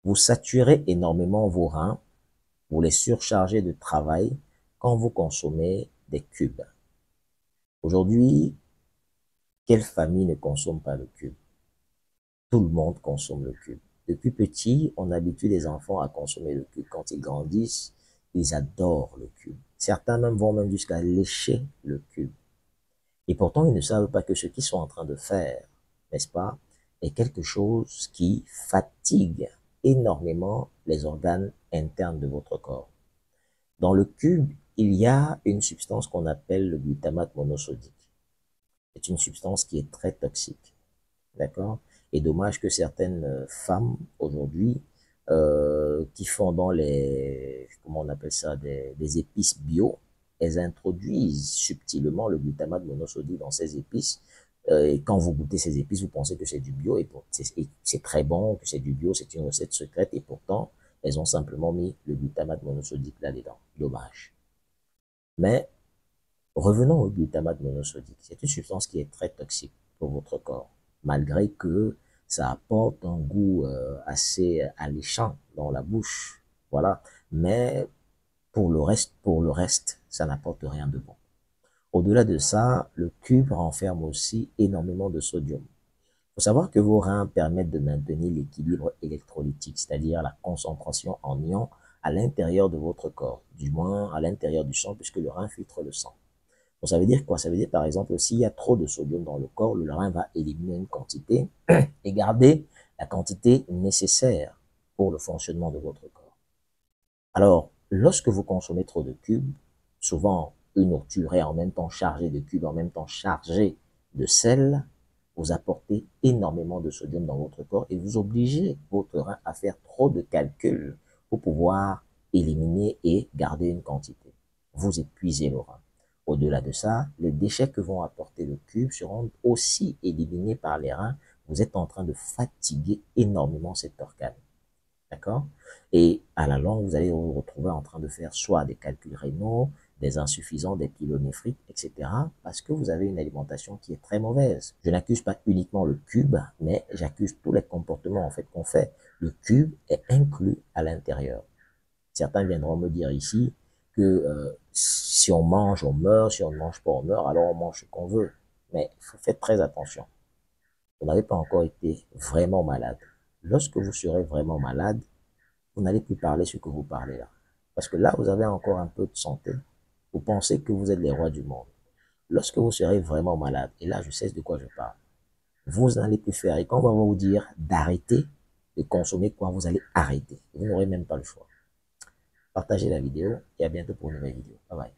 Vous saturez énormément vos reins, vous les surchargez de travail quand vous consommez des cubes. Aujourd'hui, quelle famille ne consomme pas le cube? Tout le monde consomme le cube. Depuis petit, on habitue les enfants à consommer le cube. Quand ils grandissent, ils adorent le cube. Certains même vont même jusqu'à lécher le cube. Et pourtant, ils ne savent pas que ce qu'ils sont en train de faire, n'est-ce pas, est quelque chose qui fatigue énormément les organes internes de votre corps. Dans le cube, il y a une substance qu'on appelle le glutamate monosodique. C'est une substance qui est très toxique. D'accord? Et dommage que certaines femmes aujourd'hui qui font dans les, comment on appelle ça, des épices bio, elles introduisent subtilement le glutamate monosodique dans ces épices. Et quand vous goûtez ces épices, vous pensez que c'est du bio et c'est très bon, que c'est du bio, c'est une recette secrète et pourtant, elles ont simplement mis le glutamate monosodique là-dedans. Dommage. Mais revenons au glutamate monosodique. C'est une substance qui est très toxique pour votre corps, malgré que ça apporte un goût assez alléchant dans la bouche. Voilà. Mais pour le reste, ça n'apporte rien de bon. Au-delà de ça, le cube renferme aussi énormément de sodium. Il faut savoir que vos reins permettent de maintenir l'équilibre électrolytique, c'est-à-dire la concentration en ions à l'intérieur de votre corps, du moins à l'intérieur du sang, puisque le rein filtre le sang. Donc, ça veut dire quoi? Ça veut dire, par exemple, s'il y a trop de sodium dans le corps, le rein va éliminer une quantité et garder la quantité nécessaire pour le fonctionnement de votre corps. Alors, lorsque vous consommez trop de cubes, souvent une orture est en même temps chargée de cubes, en même temps chargée de sel, vous apportez énormément de sodium dans votre corps et vous obligez votre rein à faire trop de calculs pour pouvoir éliminer et garder une quantité. Vous épuisez le rein. Au-delà de ça, les déchets que vont apporter le cube seront aussi éliminés par les reins. Vous êtes en train de fatiguer énormément cet organe. D'accord? Et à la longue, vous allez vous retrouver en train de faire soit des calculs rénaux, des insuffisants, des pyélonéphrite, etc. parce que vous avez une alimentation qui est très mauvaise. Je n'accuse pas uniquement le cube, mais j'accuse tous les comportements en fait qu'on fait. Le cube est inclus à l'intérieur. Certains viendront me dire ici que si on mange, on meurt, si on ne mange pas, on meurt, alors on mange ce qu'on veut. Mais faites très attention. Vous n'avez pas encore été vraiment malade. Lorsque vous serez vraiment malade, vous n'allez plus parler ce que vous parlez là. Parce que là, vous avez encore un peu de santé. Vous pensez que vous êtes les rois du monde. Lorsque vous serez vraiment malade, et là, je sais de quoi je parle, vous n'allez plus faire. Et quand on va vous dire d'arrêter de consommer quoi, vous allez arrêter. Vous n'aurez même pas le choix. Partagez la vidéo et à bientôt pour une nouvelle vidéo. Bye bye.